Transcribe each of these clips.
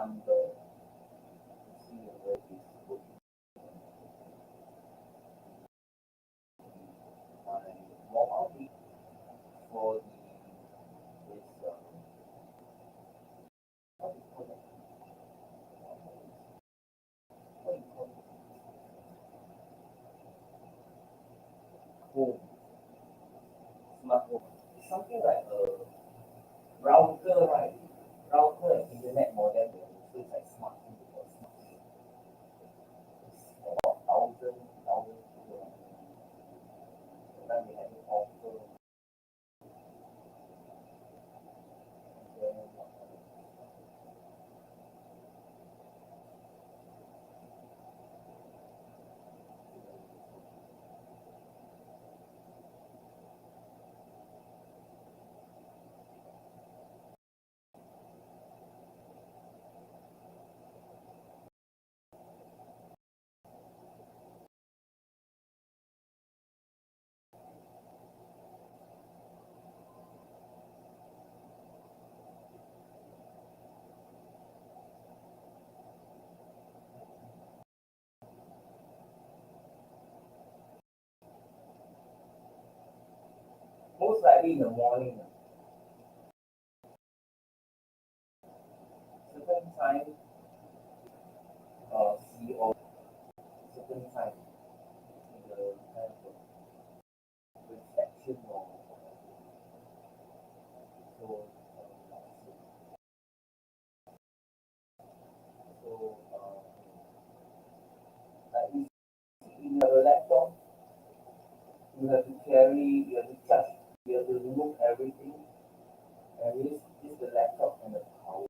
number to see whether it's working. My mobile data for this what do you call it? What do you call it? Home, smart home. It's something like a router, right? Router and internet modem. So it's like smart home or smart home. It's about thousand people. Sometimes they have it offer. And then, most likely in the morning, certain time, see or certain time in the kind of reception or so. Like you see in your laptop, you have to carry, you have to charge, you have to remove everything, and use the laptop and the power.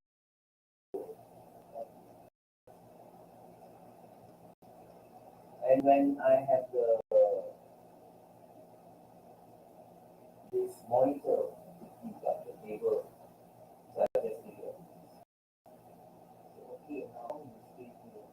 And when I have this monitor, you got the table, so I just leave it. So, okay, now you see here.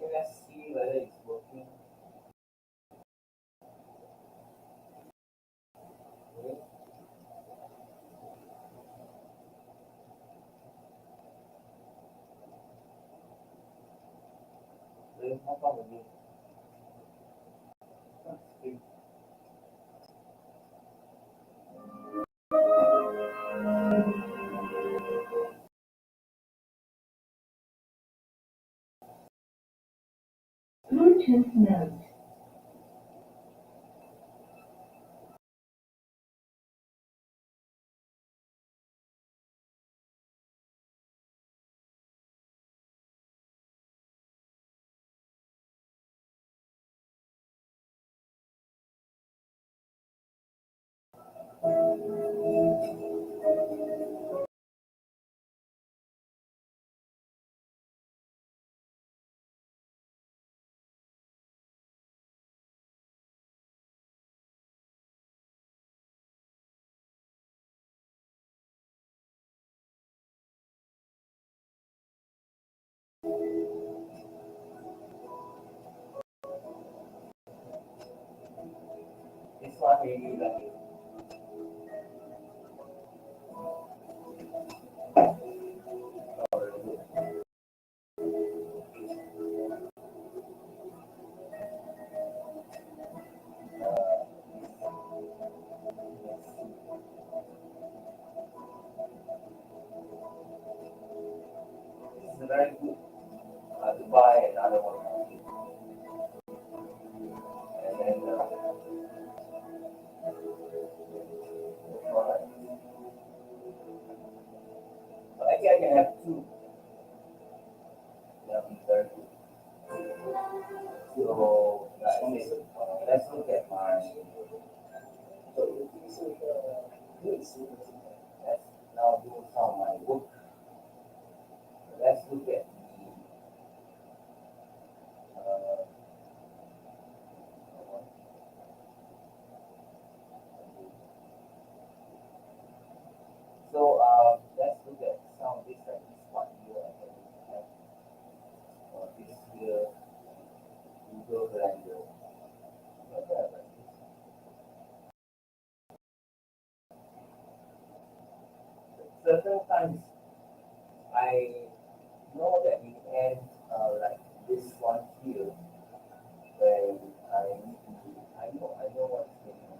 Okay, let's see whether it's working. Okay. Then how come again? Okay. Bluetooth mode. This one really like it. Not really good. This is very good to buy another one. And then alright. So actually I can have two. That would be very good. So let's look at my. Let's now do some of my work. Let's look at the so let's look at some of this like this one here and then we have this here Google Blender. Certain times I know that in the end like this one here when I need to I know what's going on.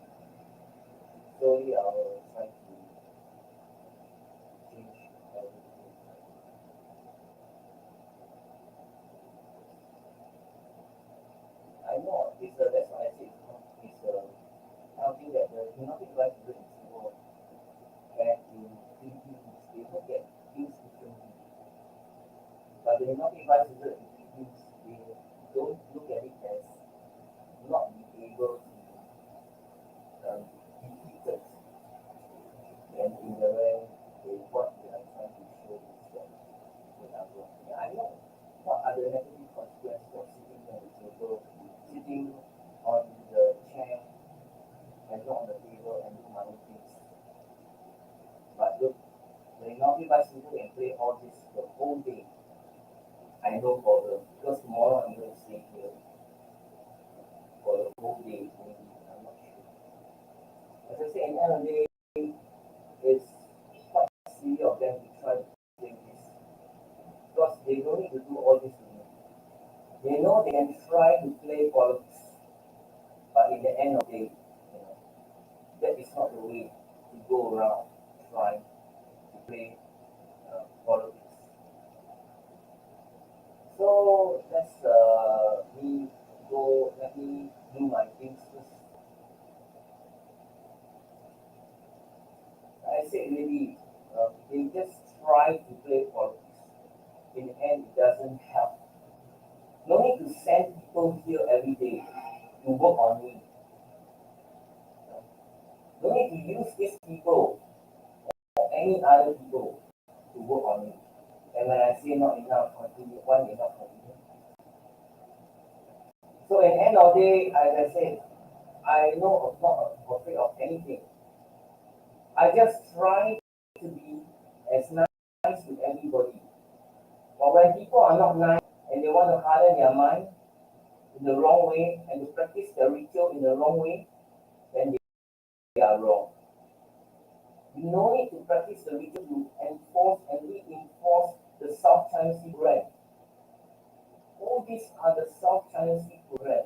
Slowly I will try to change everything. I know that's why I say it's something that the hypnotic life is in Singapore and in Philippines they look at things differently. But the hypnotic life is in Philippines they don't look at it as not being able to defeat it. And in the way what they are trying to show is that they are wrong. Yeah, I know what are the negative consequences of sitting on the table, sitting on the chair and not on the table and do my own things. But look, the naughty bicycle and play all this the whole day. I have no problem because tomorrow I'm going to stay here for the whole day. Maybe I'm not sure. As I say, at the end of the day, it's quite silly of them to try to play this because they don't need to do all this to me. They know they can try to play politics, but in the end of the day, that is not the way to go around trying to play politics. So let me do my things first. I said really, they just try to play politics. In the end, it doesn't help. No need to send people here every day to work on me. No need to use these people or any other people to work on me. And when I say not enough, continue, why they not continue? So at the end of the day, as I said, I know I'm not afraid of anything. I just try to be as nice to everybody. But when people are not nice and they want to harden their mind in the wrong way and to practice the ritual in the wrong way, then they are wrong. You no need to practice the ritual to enforce and reinforce the South China Sea program. All these are the South China Sea program.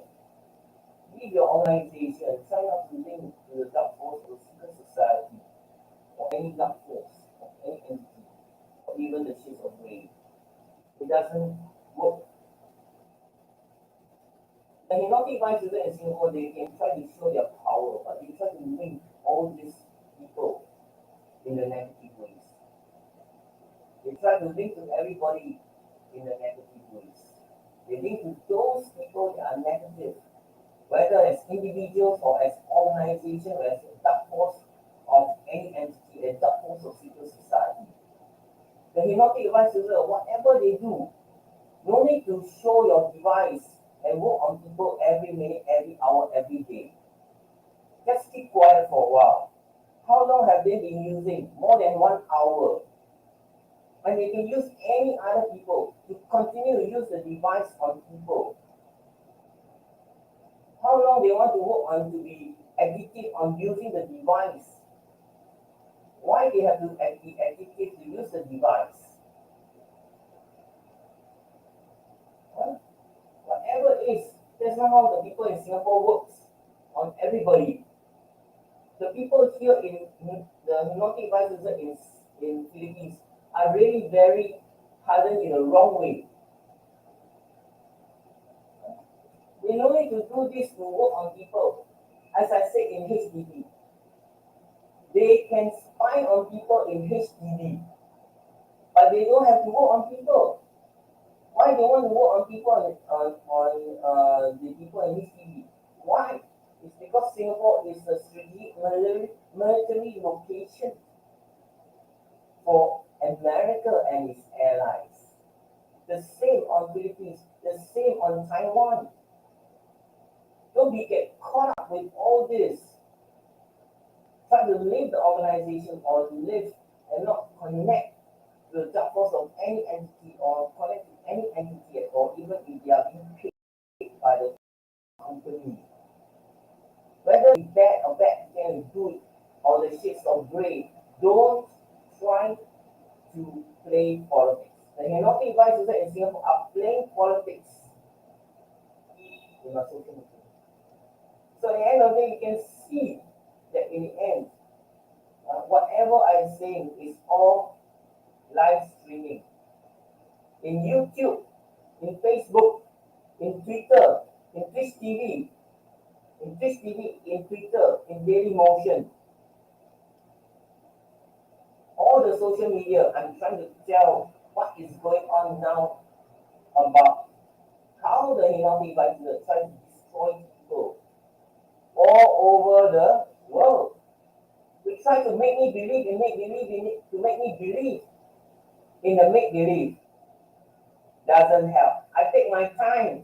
Leave your organization, try not to link to the dark force of the secret society or any dark force or any entity or even the shades of grey. It doesn't work. And in not even in Singapore, they can try to show their power, but they try to link all these people in the negative ways. They try to link to everybody in the negative ways. They link to those people that are negative, whether as individuals or as organizations, or as dark force of any entity, a dark force of secret society. The hypnotic device user, whatever they do, no need to show your device and work on people every minute, every hour, every day. Just keep quiet for a while. How long have they been using? More than 1 hour. And they can use any other people to continue to use the device on people. How long they want to work on to be addicted on using the device? Why they have to be addicted to use the device? Huh? Whatever it is, that's not how the people in Singapore works on everybody. The people here in the hypnotic devices in Philippines are really very hardened in a wrong way. They no need to do this to work on people. As I said in HDB, they can spy on people in HDB, but they don't have to work on people. Why they want to work on people on the people in HDB? Why? It's because Singapore is a strategic military location for America and its allies. The same on Philippines, the same on Taiwan. Don't be get caught up with all this. Try to leave the organization or live and not connect to the dark force of any entity or connect to any entity at all, even if they are being paid by the company. Whether it's bad or bad, can good or the shades of gray, don't try to play politics. The hypnotic devices in Singapore are playing politics in our social media. So at the end of the day, you can see that in the end, whatever I'm saying is all live streaming. In YouTube, in Facebook, in Twitter, in Twitch TV, in Twitter, in Daily Motion. All the social media, I'm trying to tell what is going on now about how the hypnotic devices are trying to destroy people all over the world. They try to make me believe and make me believe in the make believe. Doesn't help. I take my time.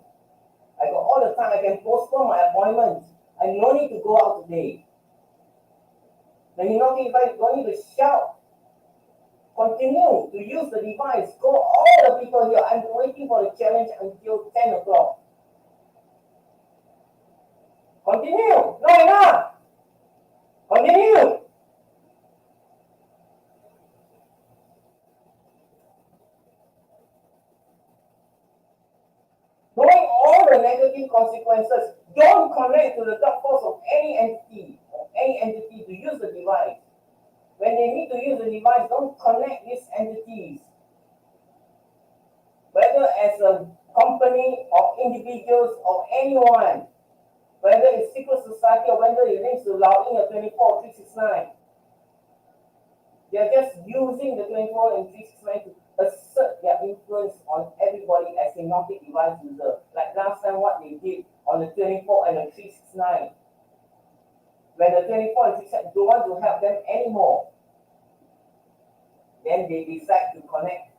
I got all the time. I can postpone my appointment. I no need to go out today. The hypnotic device don't need to shout. Continue to use the device. Go all the people here. I'm waiting for the challenge until 10 o'clock. Continue. No enough. Continue. Knowing all the negative consequences, don't connect to the dark force of any entity to use the device. When they need to use the device, don't connect these entities. Whether as a company or individuals or anyone, whether it's secret society or whether it links to Lao In or 24 369, they're just using the 24 and 369 to assert their influence on everybody as a hypnotic device user. Like last time what they did on the 24 and the 369. When the 24 and 369 don't want to help them anymore, then they decide to connect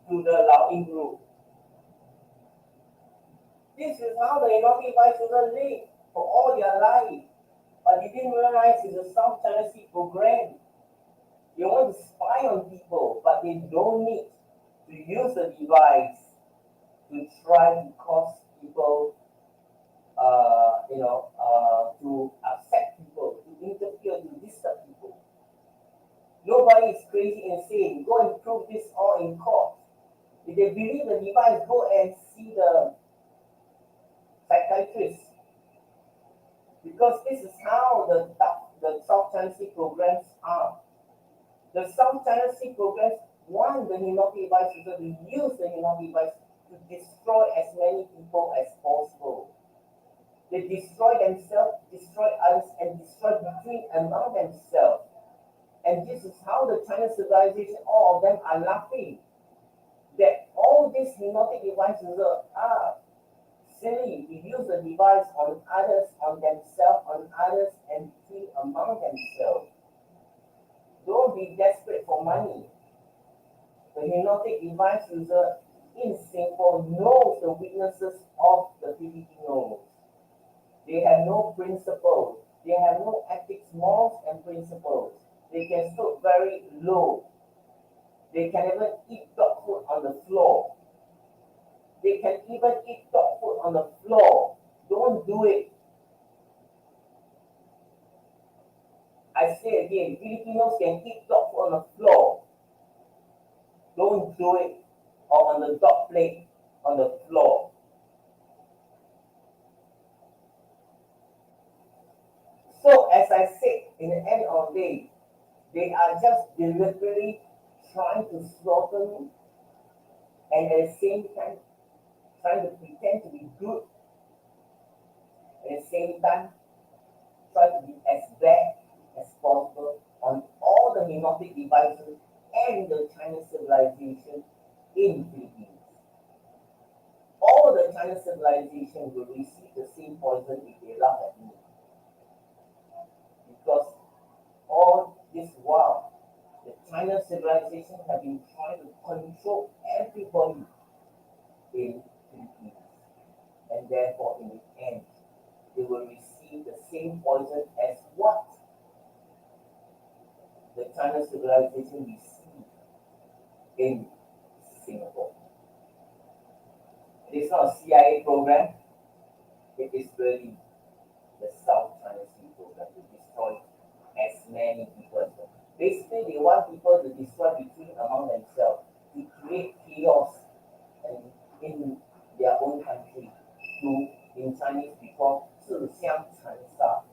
to the Lao In group. This is how the hypnotic device user live for all their life. But they didn't realize it's a South China Sea program. They want to spy on people, but they don't need to use the device to try to cause people, to upset people, to interfere, to disturb people. Nobody is crazy and insane. Go and prove this all in court. If they believe the device, go and see the psychiatrist. Because this is how the South China Sea programs are. The South China Sea programs want the hypnotic device user to use the hypnotic device to destroy as many people as possible. They destroy themselves, destroy others, and destroy between among themselves. And this is how the Chinese civilization, all of them are laughing. That all these hypnotic device users are silly to use the device on others, on themselves, on others, and between among themselves. Don't be desperate for money. The hypnotic device user in Singapore knows the weaknesses of the Filipinos. They have no principles. They have no ethics, morals, and principles. They can stoop very low. They can even eat dog food on the floor. They can even eat dog food on the floor. Don't do it. I say again, Filipinos can eat dog food on the floor. Don't do it. Or on the dog plate on the floor. So as I said, in the end of the day, they are just deliberately trying to slaughter me and at the same time trying to pretend to be good. At the same time, try to be as bad as possible on all the hypnotic devices and the Chinese civilization in Philippines. All the Chinese civilization will receive the same poison if they laugh at me. Because all this while, the China civilization have been trying to control everybody in Philippines. And therefore, in the end, they will receive the same poison as what the China civilization received in Singapore. It is not a CIA program, it is really the South China Sea program to destroy as many people as possible. Basically, they want people to destroy between among themselves, to create chaos and in their own country. To, in Chinese, we call 自相残杀,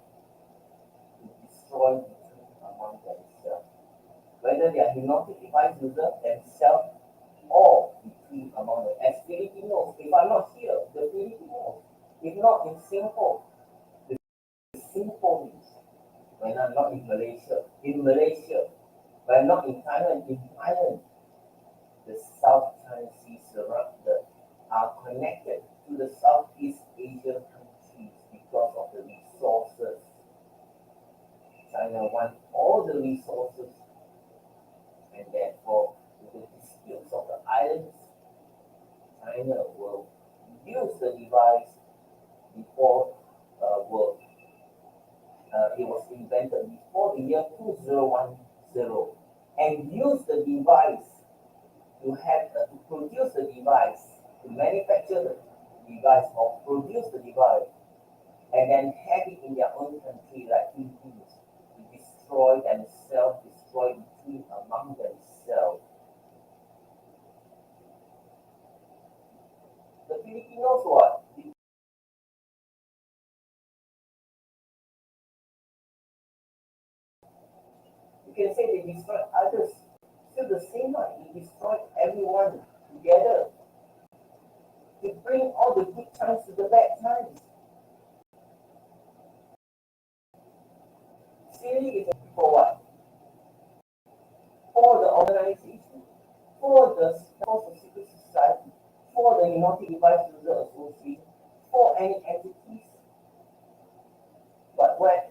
to destroy between among themselves. Whether they are hypnotic device users themselves or between among them. As Filipinos, if I'm not here, the Filipinos, if not in Singapore, the Singaporeans, when I'm not in Malaysia, when I'm not in Thailand, the South China Sea are connected to the Southeast Asian countries because of the resources. China wants all the resources, and therefore, with the disputes of the islands, China will use the device before it was invented before the year 2010, and use the device to produce the device, to manufacture the device or produce the device, and then have it in their own country like Philippines to destroy themselves, destroy between among themselves. The Filipinos what? You can say they destroy others. Still the same one. They destroy everyone together. They bring all the good times to the bad times. Stealing is for what? For the organization, for the secret society, for the Hypnotic Device User Association, for any entities. But what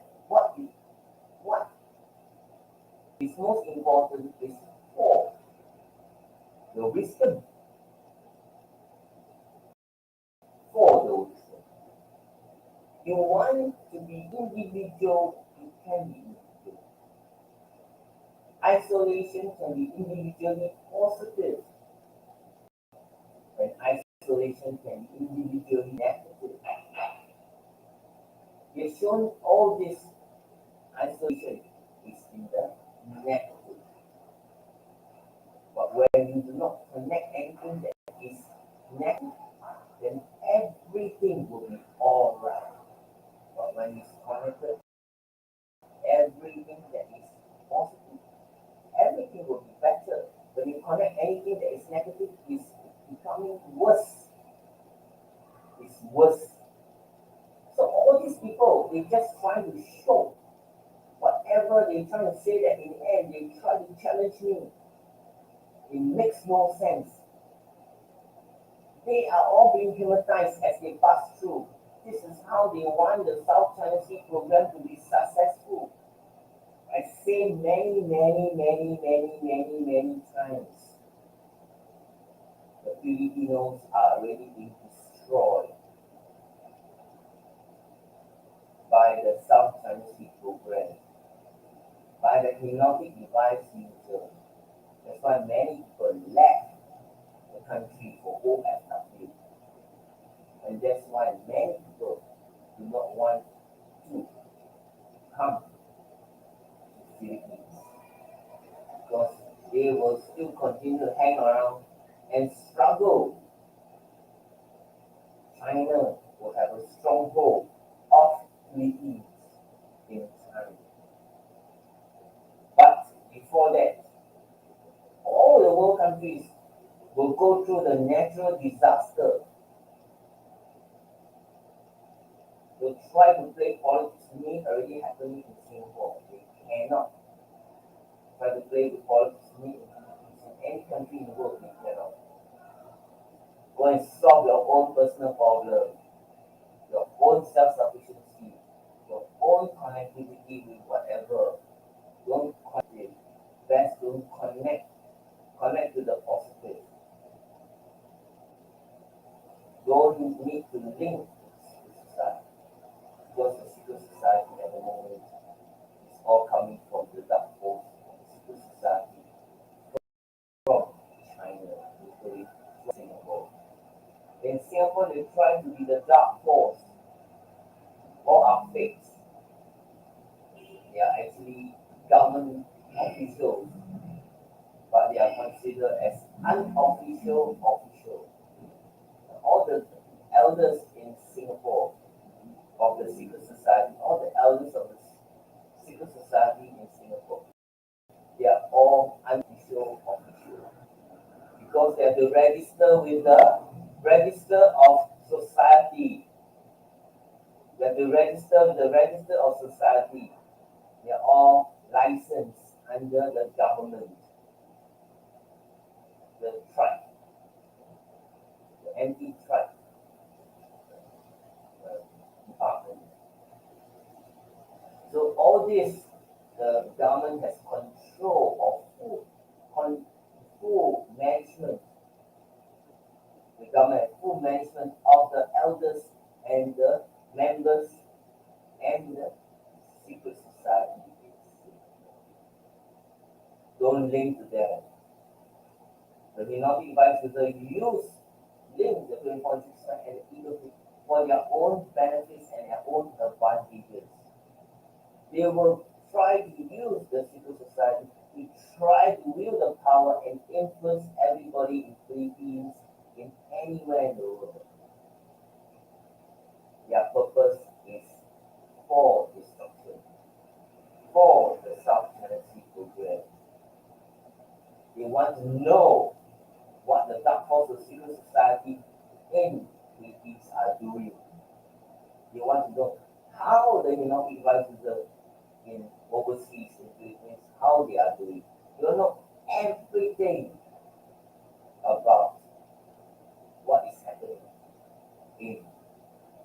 is most important is for the wisdom. For the wisdom. You want to be individual, you can be individual. Isolation can be individually positive, and isolation can be individually negative. We've shown all this isolation is in the negative. But when you do not connect anything that is negative, then everything will be alright. But when it's connected, everything that is positive, everything will be better. When you connect anything that is negative, it's becoming worse. It's worse. So all these people, they just try to show whatever they try to say, that in the end they try to challenge me. It makes no sense. They are all being hypnotized as they pass through. This is how they want the South China Sea program to be successful. I say many times, the Filipinos are really being destroyed by the South China Sea program, by the hypnotic device user. That's why many people left the country for OFW. And that's why many people do not want to come to Philippines because they will still continue to hang around and struggle. China will have a stronghold of Philippines in time. But before that, all the world countries will go through the natural disaster. They try to play politics. Me already happening in Singapore. They cannot try to play with politics. Me in any country in the world, they cannot. Go and solve your own personal problem, your own self-sufficiency, your own connectivity with whatever. Don't connect. Best don't connect to the positive. Don't need to link to society because the secret society at the moment is all coming from the dark force of the secret society from China, literally from Singapore. In Singapore, they try to be the dark force. All are fakes. They are actually government officials, but they are considered as unofficial officials. All the elders in Singapore of the secret society, all the elders of the secret society in Singapore, they are all unofficial officials because they have to register with the register of society. They have to register with the register of society. They are all licensed under the government, the tribe, the anti-tribe department. So all this, the government has control of full management. The government has full management of the elders and the members and the secret society. Don't link to them. The hypnotic devices use link the 3.6 and the ego for their own benefits and their own advantages. They will try to use the secret society to try to wield the power and influence everybody in Philippines, in anywhere in the world. Their purpose is for destruction, for the South China Sea program. They want to know what the dark force of secret society in Philippines are doing. They want to know how the hypnotic devices in overseas in Philippines, how they are doing. They don't know everything about what is happening in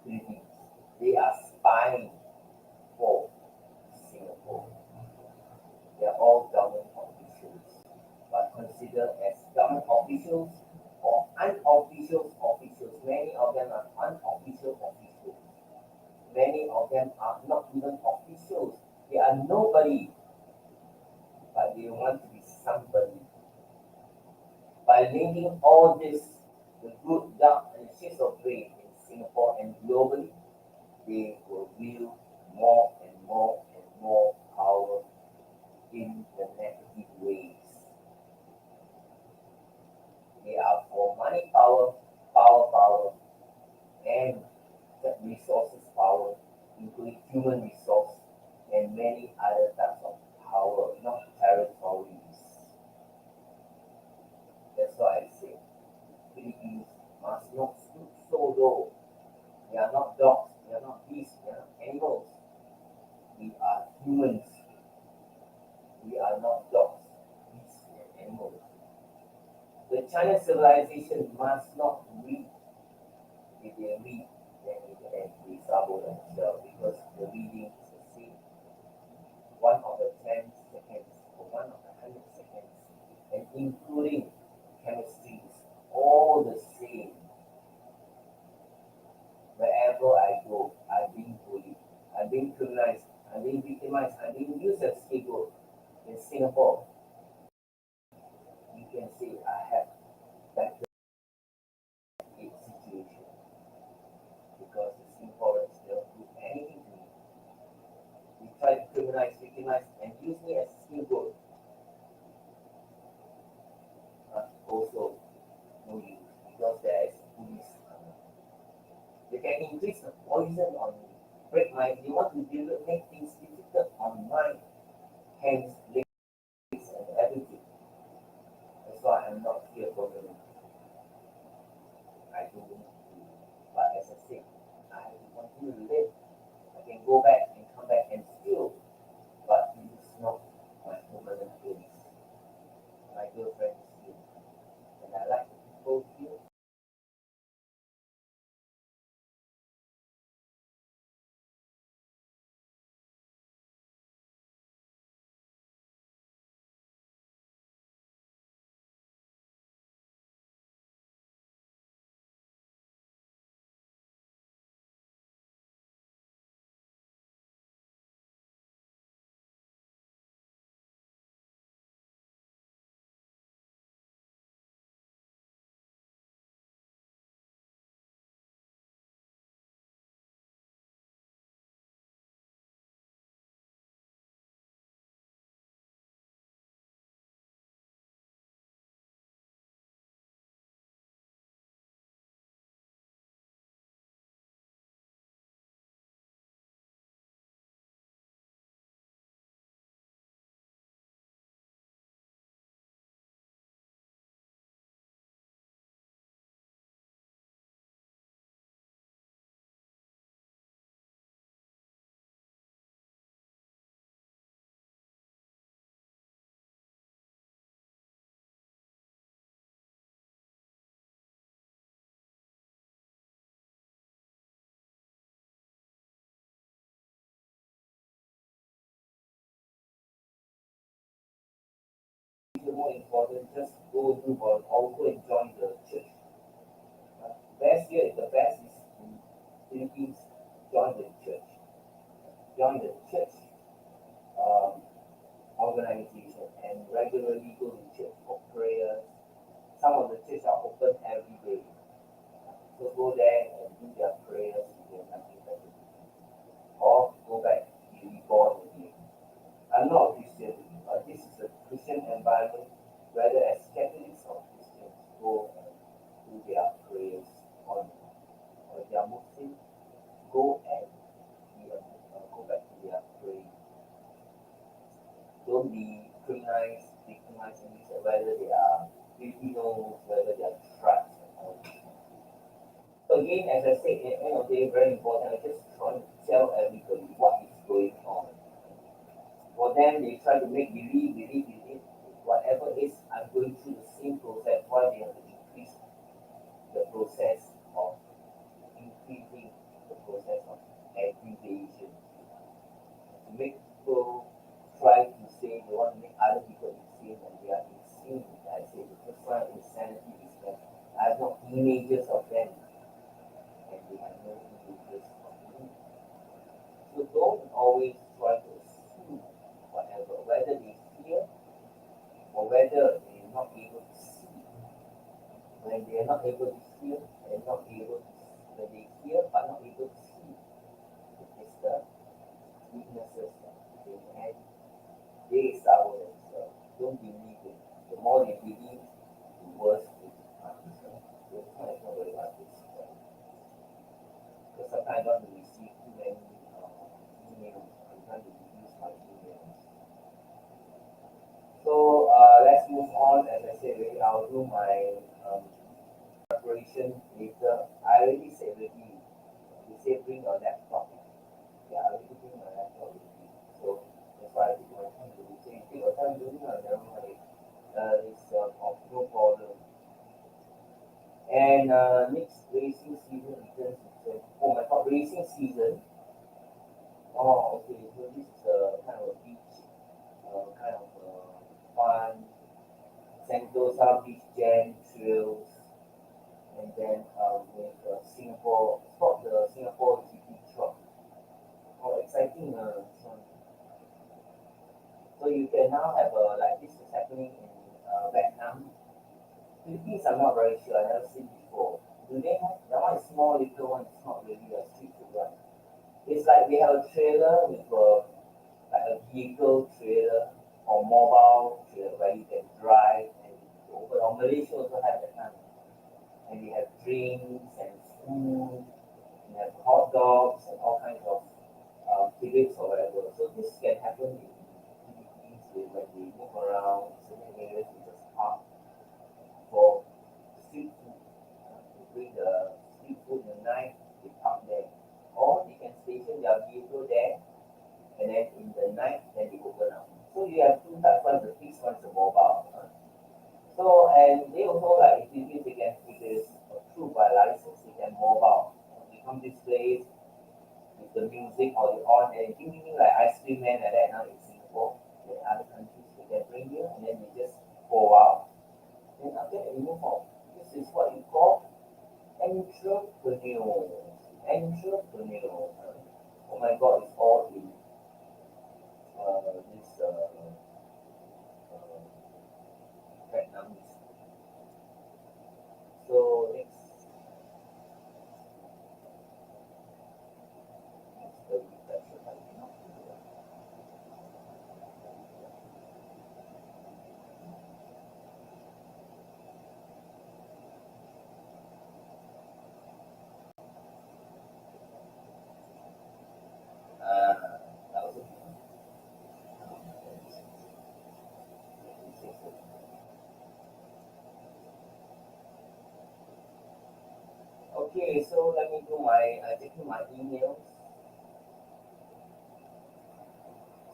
Philippines. They are spying for Singapore. They are all government officials, but considered as government officials or unofficial officials. Many of them are unofficial officials. Many of them are not even officials. They are nobody, but they want to be somebody. By linking all this, the good, dark, and shades of gray in Singapore and globally, they will wield more and more power in the negative ways. They are for money power, and resources power, including human resource and many other types of power, not territories. That's why I say Philippines must not stoop so low. We are not dogs, we are not beasts, we are not animals. We are humans. We are not dogs, beasts, and animals. The China civilization must not read. If they read, then they can actually trouble themselves because the reading is the same. One of the 10 including chemistry, is all the same. Wherever I go, I'm being bullied, I'm being criminalized, I'm being victimized, I'm being used as scapegoat. In Singapore, you can say I have better situation because the Singaporeans don't do anything to me. They try to criminalize, victimize, and use me as a scapegoat. Also, no use because there is police. They can increase the poison on me, break my. They want to make things difficult on my hands, legs, and everything. That's why I'm not here for them. I don't want to. But as I said, I have to continue to live. I can go back and come back and still, but it is not my permanent place. My girlfriend is here, and I like the people here. More important, just go do or also join the church. Best here, the best is in Philippines, join the church. Join the church um, organization and regularly go to church for prayers. Some of the churches are open every day. So go there and do their prayers if there's nothing better. Or go back, be reborn again. I'm not a Christian, but this is a Christian environment, whether as Catholics or Christians go and do their prayers on, or if they are Muslim, go and go back to their praying. Don't be criminalized, victimized, and whether they are Filipinos, whether they are tribes. So again, as I said, at the end of the day, very important. I just trying to tell everybody what is going on. For them, they try to make believe, whatever is, I'm going through the same process. Why they have to increase the process of increasing the process of aggregation to make people try to say they want to make other people insane and they are insane. I say the first one insanity is that I have no images of them and they have no images of me. So don't always try to assume whatever, whether they fear or whether they're not able to see. When they are not able to hear, they're not able to when they hear but not able to see. It's the weaknesses that they have. They suffer themselves. Don't believe it. The more they believe, the worse it becomes. So it's not very hard to explain. Because sometimes I don't want to receive too many emails. I'm trying to reduce my emails. So let's move on. As I said, really, I'll do my preparation later. I already said already. They say bring your laptop. Yeah, I already bring my laptop with me. So that's why I take my time to do. So you take your time doing it, never mind. It's of no problem. And next racing season returns in oh my god, racing season. Oh, okay. So this is a kind of a beach, kind of fun, sand Sentosa Beach Jam trails, and then with Singapore, it's called the Singapore GP Truck. Oh, exciting! So you can now have like this is happening in Vietnam. Philippines, I'm not very sure. I never seen before. Do they have that one? Is small little one. It's not really a street to run. It's like they have a trailer with like a vehicle trailer or mobile trailer where you can drive and open. Or Malaysia also have that kind. And they have drinks and food. You have hot dogs and all kinds of tidbits or whatever. So this can happen in Philippines when they move around certain areas. You just park for street food. They bring the street food in the night. They park there, or they can station their vehicle there, and then in the night, then they open up. So you have two types. One is the fixed, one is the mobile. So and they also like if they can if it is approved by license, they can mobile. They come this place with the music or the on and thinking like ice cream man like that now in Singapore, in other countries they can bring you and then they just go out. Then after that you move on. This is what you call entrepreneur. Entrepreneur. Oh my God, it's all in this Vietnamese. So next the reflection I cannot do that. That was a okay, so let me do my checking my emails.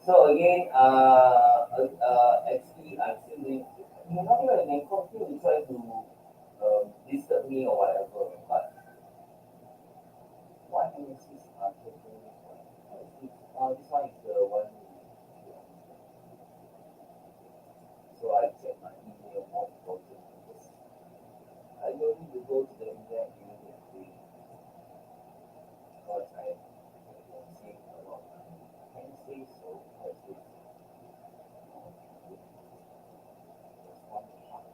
So again, actually, I'm still doing. You're not even in continue to try to disturb me or whatever. But what is this article? This one is the one. So I check my email more important because I don't need to go to the internet immediately because I can save a lot of time. Can you say so? I say that's one part.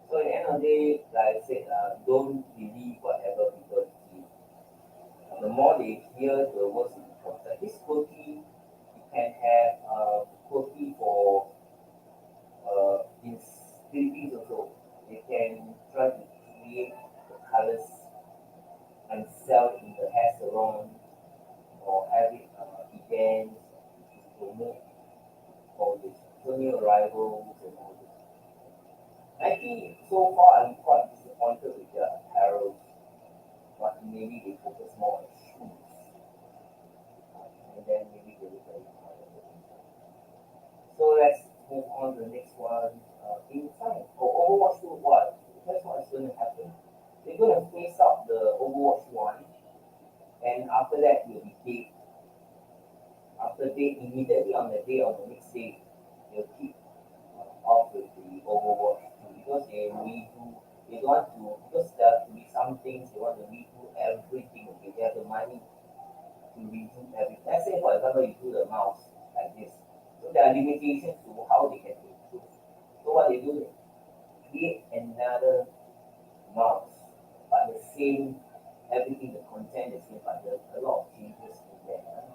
So at the end of the day, like I said, don't believe whatever people give. The more they hear, the worse it becomes. Like this quirky, you can have quirky for in Philippines also. They can try to create the colors and sell it in the hair salon or have it events to promote all this. So new arrivals and all this. Actually, so far I'm quite disappointed with their apparel, but maybe they focus more on shoes, and then maybe they look at it. So let's move on to the next one. Inside or Overwatch 2, what? That's what's going to happen. They're going to phase out the Overwatch 1, and after that, will be dead. After they immediately on the day of the next day, they'll keep off with the Overwatch 2 because they redo. They don't want to because there have to be some things they want to redo everything. Okay, they have the money to redo everything. Let's say, for example, you do the mouse like this. So there are limitations to how they can improve. So what they do, they create another mouse, but the same, everything, the content is same, but there's a lot of changes in there.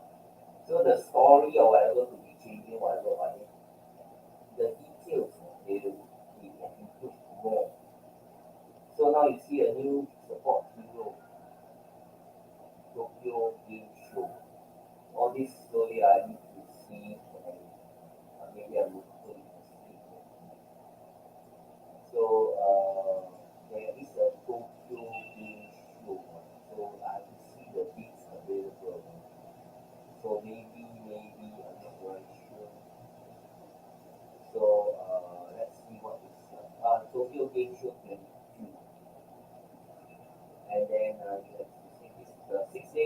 So the story or whatever could be changing, whatever, but the details, they can improve more. So now you see a new support hero, Tokyo Game Show. All this slowly I need to see and maybe I will put it to sleep. So there is a Tokyo Game Show. So I will see the dates available. So maybe I'm not very sure. So let's see what is Tokyo Game Show 22.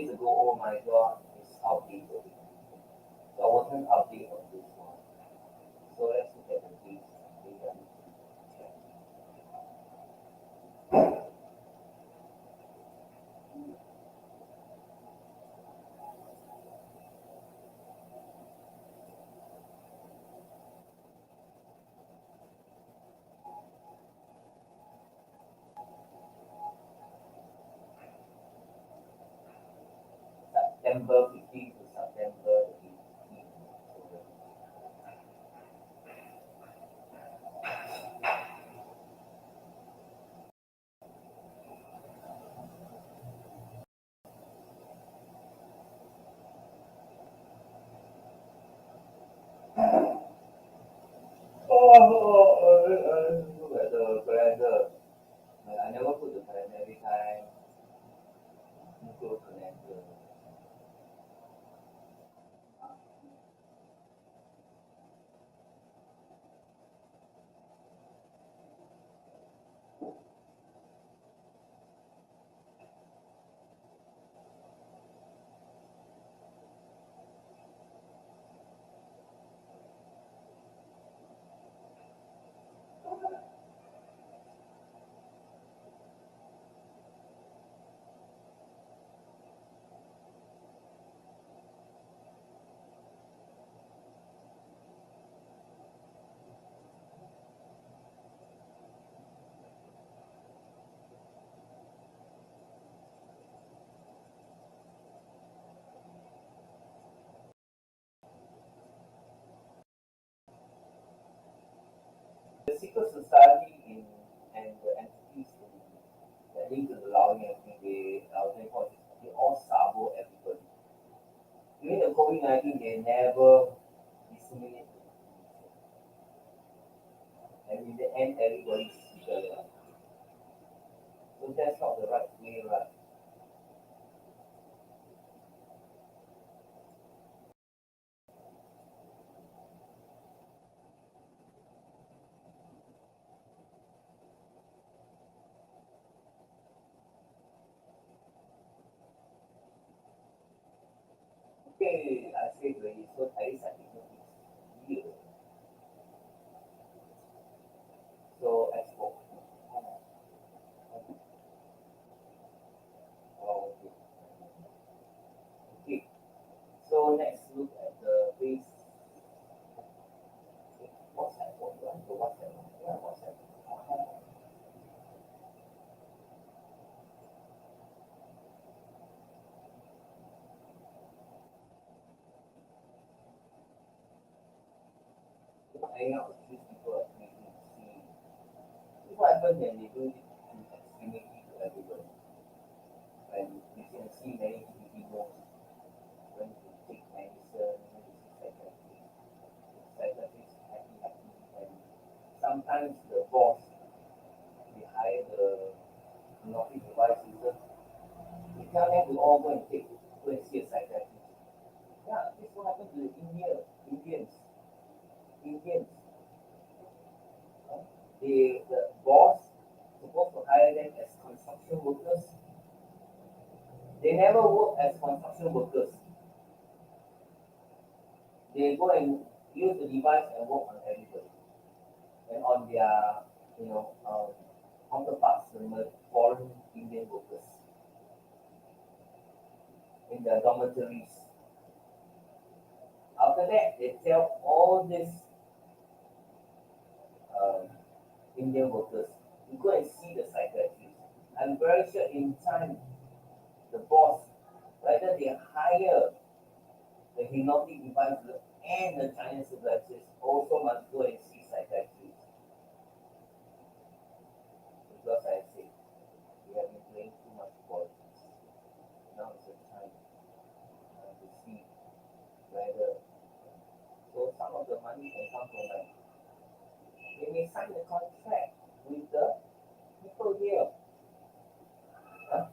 days ago, oh my god, it's outdated. So I wasn't updated on this one. So let's look at the dates. Data. September 15th to September 18th. Look at the calendar. I never put the calendar every time. Close calendar. The secret society and the entities that link to the allowing everything they all sabo everybody. During the COVID-19 they never disseminate the information. And in the end everybody figured it out. So that's not the right way, right? Okay, I said already, so at least I think it's here. So export. Oh, okay. Okay. So next look at the base. WhatsApp. What do I do? WhatsApp? Yeah, WhatsApp. Hang out with these people at meeting, see what happens when they do it to extremity to everybody. And you can see many people when to take medicine, when to see psychiatrist happy, happy. And sometimes the boss behind the naughty device user, they tell them to all go and see a psychiatrist. Yeah, this what happened to the Indians. The boss supposed to hire them as construction workers. They never work as construction workers. They go and use the device and work on everybody and on their, counterparts, the foreign Indian workers in their dormitories. After that, they tell all these um, Indian workers to go and see the psychiatrist. I'm very sure in time, the boss, whether they hire the hypnotic device and the Chinese psychiatrist, also must go and see psychiatrists. Because I say, we have been playing too much politics. Now is the time to see whether. So some of the money can come from them. They may sign the contract with the people here. Huh?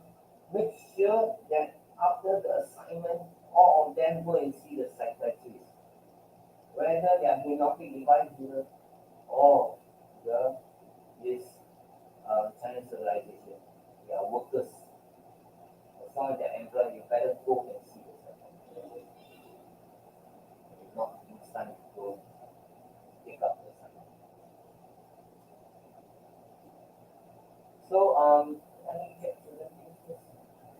Make sure that after the assignment, all of them go and see the psychiatrist. Whether they are hypnotic device users or the this Chinese civilization, they are workers. As long as they're employed, you better I get certain things first.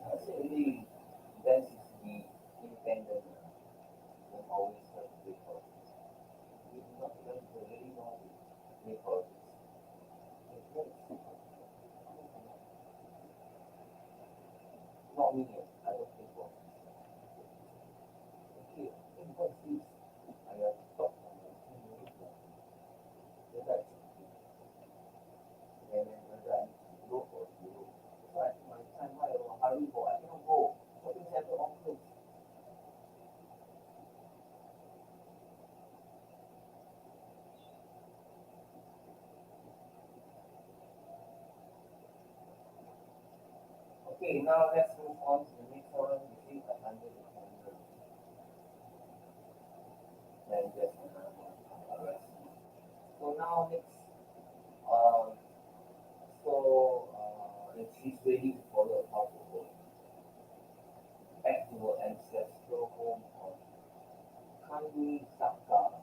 I say really, best is to be independent. Don't always have to wait for it. If not even to really know wait for it. Not me, I don't think for. Okay, what's this? I have to stop. Then I and then whether I need to go or to go. So I my time why I hurry for I cannot go. Shopping center all closed. Okay, now let's move on to the next one. You see a hundred and hundred. Then just another one. Rest. So now next um if she's ready to follow a path to go back to her ancestral home of Kandi Saka.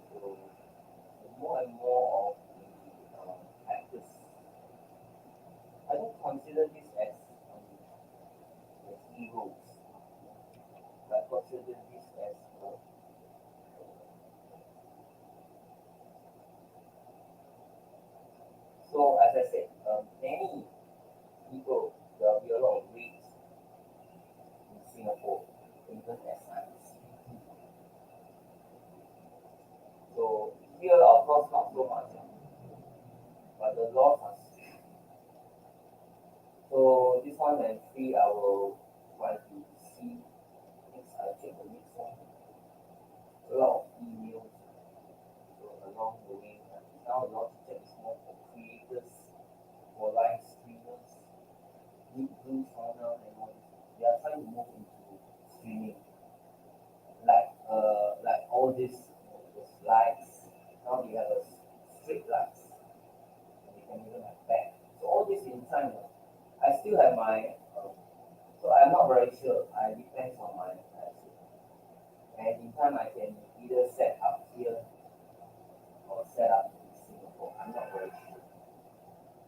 So more and more of the practice. I don't consider this as heroes. I consider this as so as I said, many people there will be a lot of rates in Singapore, even as I'm speaking. So here of course not so much, but the laws are strict. So this one and three I will try to see. Next I check the next one. A lot of emails. So along the way, now a lot of check is more for creators, for live streamers, new blue sauna and all this. They are trying to move into streaming. Like all this those lights. Now they have a straight lights. And they can even have back. So all this in time. I still have my so I'm not very sure. I depends on my and in time I can either set up here or set up in Singapore. I'm not very sure.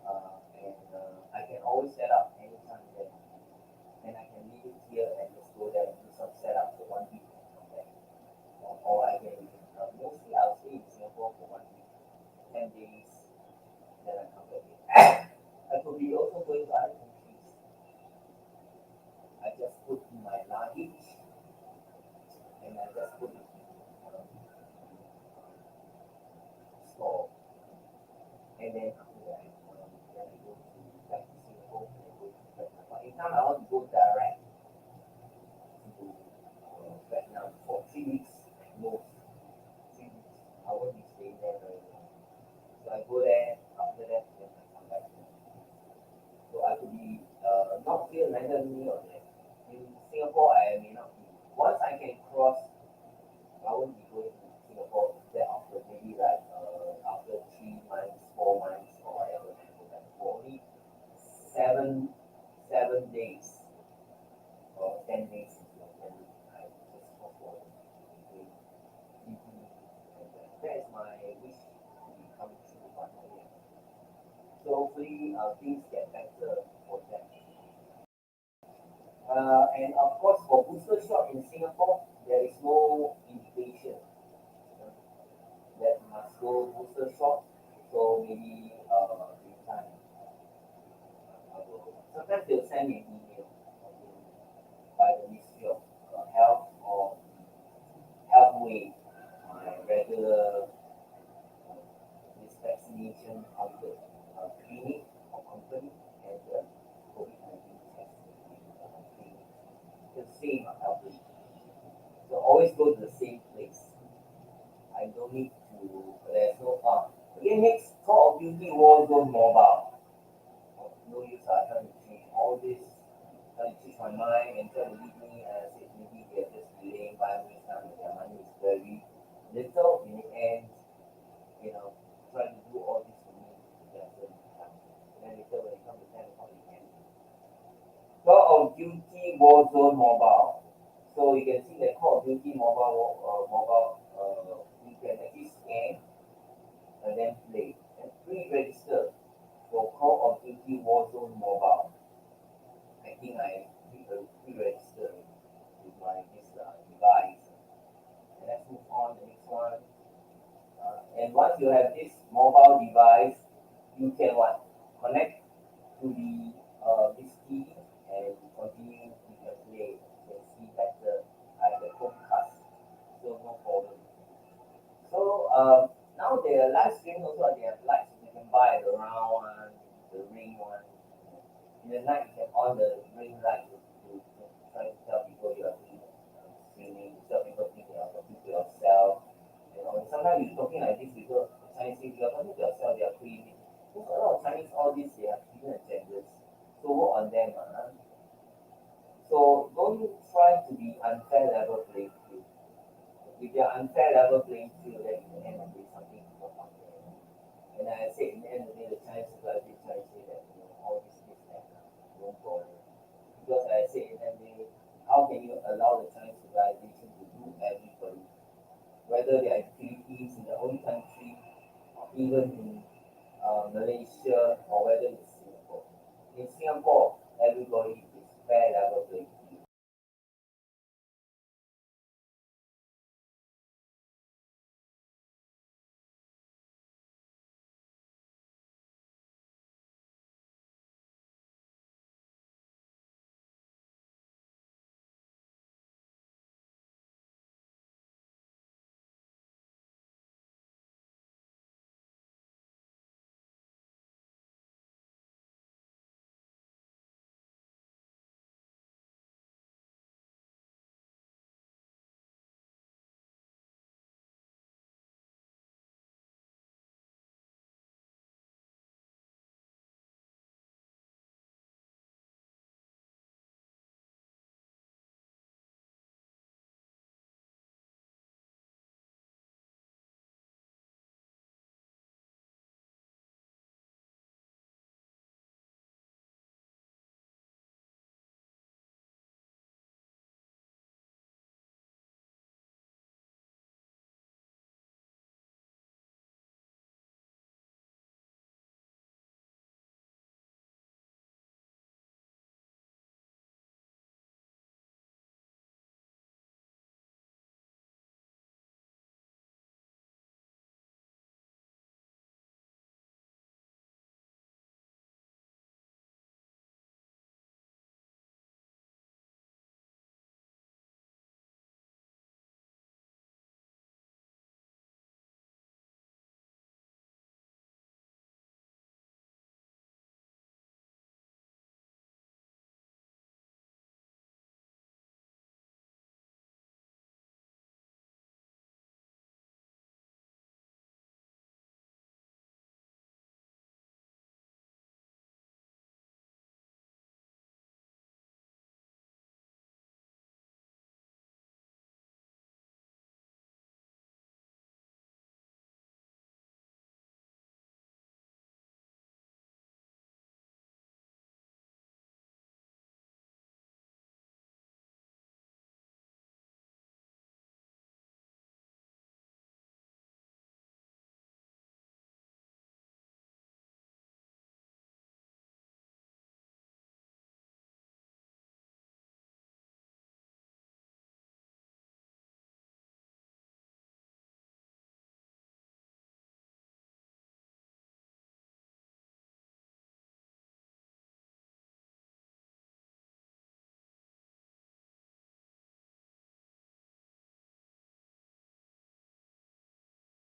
I can always set up anytime there. And I can leave it here and just go there and do some setup for 1 week and come back. Or I can mostly I'll stay in Singapore for 1 week, 10 days, then I come back again. I could be also going to other countries. I just put in my luggage and I just put it in store. And then after that, then I go to back to Singapore and I go to Vietnam. But in time I want to go direct to Vietnam for 3 weeks most. 3 weeks. I won't be staying there very long. So I go there, after that, then I come back. So I could be not here randomly or there. In Singapore, I may not be. Once I can cross, I won't be going to Singapore that after maybe like after 3 months, 4 months, or whatever. Like for only seven 7 days or 10 days. Then I just go for it. That is my wish to become true one day. So hopefully things get better for them. And of course for booster shot in Singapore, there is no indication that must go booster shot. So maybe in time, sometimes they'll send me an email by the Ministry of Health or Healthway, my regular this vaccination counter clinic or company and the COVID-19 testing clinic. The same healthway. So always go to the same place. I don't need to, there's no harm. Again, next Call of Duty Warzone Mobile. No use trying to change all this, trying to change my mind and try to lead me as if maybe they're just delaying by me time and their money is very little in the end, trying to do all this for me, there's a time. And then later when it comes to 10 o'clock, you can. Call of Duty Warzone Mobile. So you can see that Call of Duty mobile, you can actually scan and then play and pre-register for Call see Warzone Mobile. I think I pre-registered with my this device. And let's move on to the next one. And once you have this mobile device, you can what? Connect to the this TV and continue you can play. You can see better. I have the Chromecast, so no problem. So now they are live streaming also. They have lights you can buy the round one, the ring one. In the night you can on the ring light to try to tell people you are doing streaming. To tell people think you are talking to yourself. You know, sometimes you're talking like this because Chinese think you're talking to yourself. They are creating. Because a lot of Chinese all this they have hidden agendas. So work on them. So don't try to be unfair level playing field. If you're unfair level playing field, then in the end of the day something will come out there. And I said in the end of the day, the Chinese society